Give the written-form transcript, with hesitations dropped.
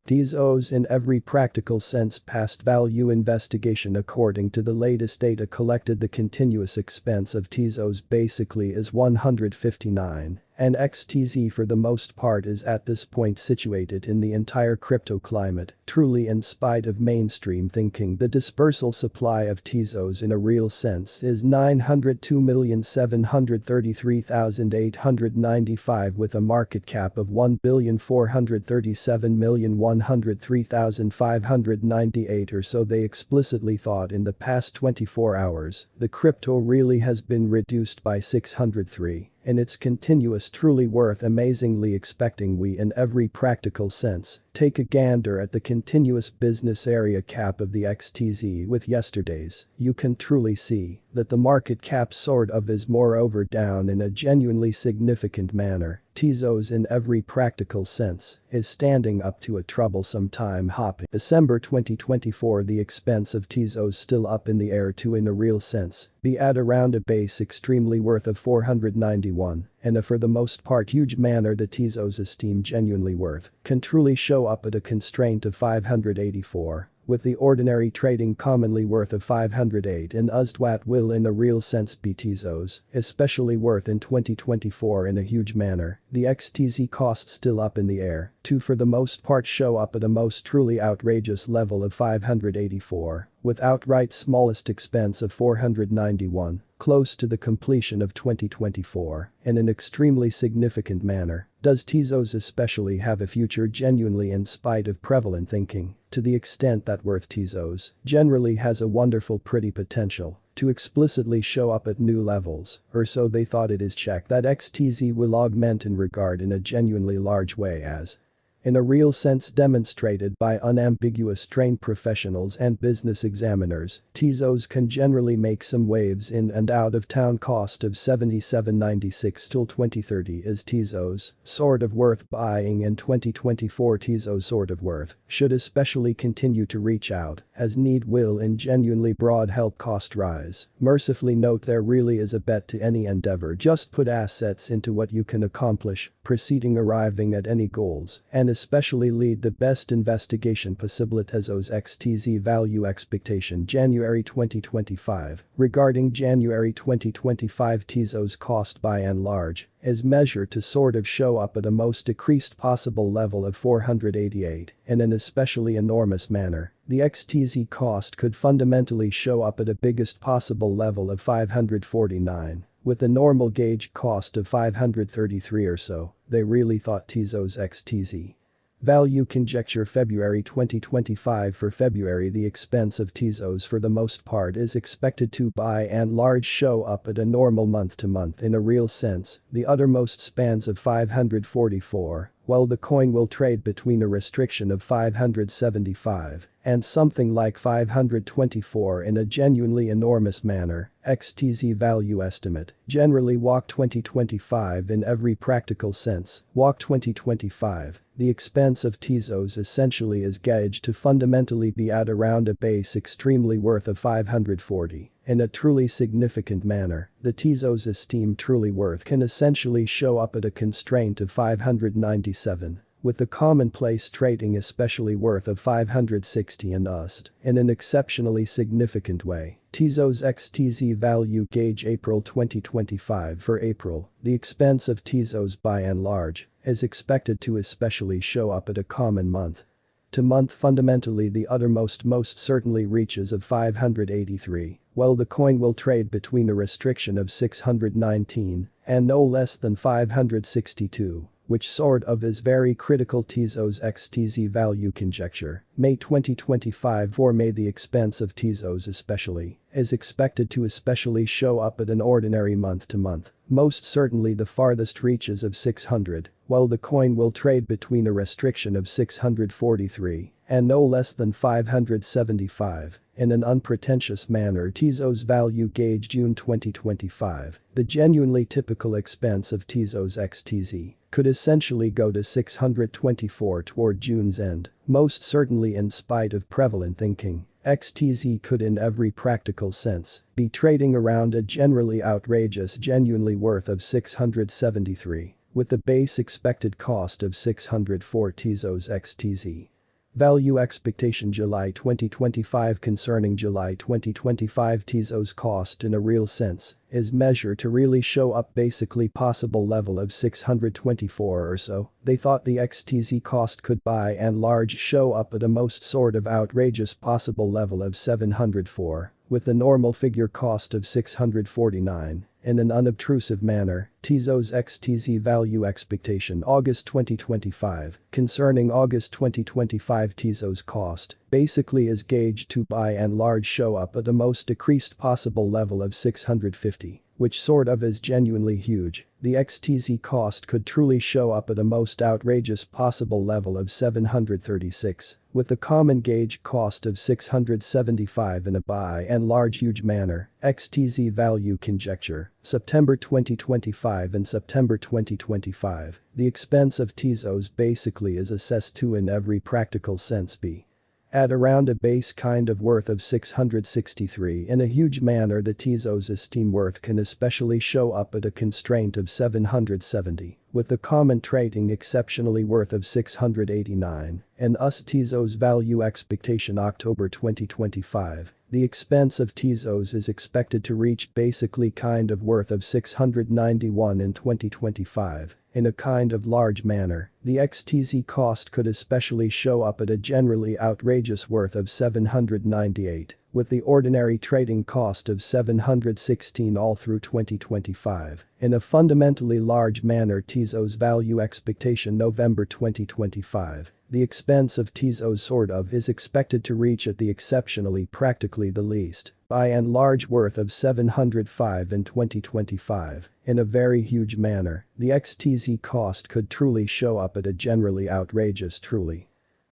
Tezos in every practical sense past value investigation. According to the latest data collected, the continuous expense of Tezos basically is 159, and XTZ for the most part is at this point situated in the entire crypto climate. Truly, in spite of mainstream thinking, the dispersal supply of Tezos in a real sense is 902,733,895 with a market cap of 1,437,103,598 or so. They explicitly thought in the past 24 hours, the crypto really has been reduced by 603. And it's continuous, truly worth amazingly expecting. We in every practical sense take a gander at the continuous business area cap of the XTZ with yesterday's. You can truly see that the market cap sort of is moreover down in a genuinely significant manner. Tezos in every practical sense is standing up to a troublesome time hopping. December 2024, the expense of Tezos still up in the air to in a real sense be at around a base extremely worth of 491 and a for the most part huge manner. The Tezos esteem genuinely worth can truly show up at a constraint of 584. With the ordinary trading commonly worth of 508 and USDWAT will in a real sense be Tezos, especially worth in 2024 in a huge manner. The XTZ cost still up in the air, to for the most part show up at a most truly outrageous level of 584, with outright smallest expense of 491. Close to the completion of 2024, in an extremely significant manner. Does Tezos especially have a future genuinely in spite of prevalent thinking, to the extent that worth Tezos generally has a wonderful pretty potential to explicitly show up at new levels, or so they thought it is. Check that XTZ will augment in regard in a genuinely large way as in a real sense demonstrated by unambiguous trained professionals and business examiners. Tezos can generally make some waves in and out of town. Cost of 77.96 till 2030 is Tezos sort of worth buying in 2024. Tezos sort of worth should especially continue to reach out as need will in genuinely broad help cost rise. Mercifully note there really is a bet to any endeavor. Just put assets into what you can accomplish preceding arriving at any goals and especially lead the best investigation possible. Tezos XTZ value expectation January 2025. Regarding January 2025, Tezos cost by and large is measured to sort of show up at a most decreased possible level of 488 in an especially enormous manner. The XTZ cost could fundamentally show up at a biggest possible level of 549. With a normal gauge cost of 533 or so. They really thought Tezos XTZ value conjecture February 2025. For February, the expense of Tezos for the most part is expected to by and large show up at a normal month to month in a real sense. The uttermost spans of 544, while the coin will trade between a restriction of 575 and something like 524 in a genuinely enormous manner. XTZ value estimate generally walk 2025 in every practical sense. Walk 2025. The expense of Tezos essentially is gauged to fundamentally be at around a base extremely worth of 540. In a truly significant manner, the Tezos esteem truly worth can essentially show up at a constraint of 597. With the commonplace trading especially worth of 560 and USD in an exceptionally significant way. Tezos XTZ value gauge April 2025. For April, the expense of Tezos by and large is expected to especially show up at a common month to month. Fundamentally, the uttermost most certainly reaches of 583, while the coin will trade between a restriction of 619 and no less than 562. Which sort of is very critical. Tezos XTZ value conjecture May 2025. For May, the expense of Tezos especially is expected to especially show up at an ordinary month to month, most certainly the farthest reaches of 600, while the coin will trade between a restriction of 643 and no less than 575. In an unpretentious manner. Tezos value gauge June 2025. The genuinely typical expense of Tezos XTZ could essentially go to 624 toward June's end, most certainly in spite of prevalent thinking. XTZ could in every practical sense be trading around a generally outrageous genuinely worth of 673, with the base expected cost of 604. Tezos XTZ Value expectation July 2025 concerning July 2025 Tezos cost in a real sense is measured to really show up basically possible level of 624 or so. They thought the XTZ cost could by and large show up at a most sort of outrageous possible level of 704, with the normal figure cost of 649. In an unobtrusive manner, Tezos XTZ value expectation August 2025 concerning August 2025 Tezos cost basically is gauged to by and large show up at the most decreased possible level of 650, which sort of is genuinely huge. The XTZ cost could truly show up at a most outrageous possible level of 736, with the common gauge cost of 675 in a by and large huge manner. XTZ value conjecture, September 2025 and September 2025. The expense of Tezos basically is assessed to in every practical sense be at around a base kind of worth of 663 in a huge manner. The Tezos esteem worth can especially show up at a constraint of 770, with the common trading exceptionally worth of 689, and us Tezos value expectation October 2025. The expense of Tezos is expected to reach basically kind of worth of 691 in 2025. In a kind of large manner, the XTZ cost could especially show up at a generally outrageous worth of 798, with the ordinary trading cost of 716 all through 2025. In a fundamentally large manner Tezos value expectation November 2025. The expense of Tezos sort of is expected to reach at the exceptionally practically the least by and large worth of 705 in 2025. In a very huge manner, the XTZ cost could truly show up at a generally outrageous truly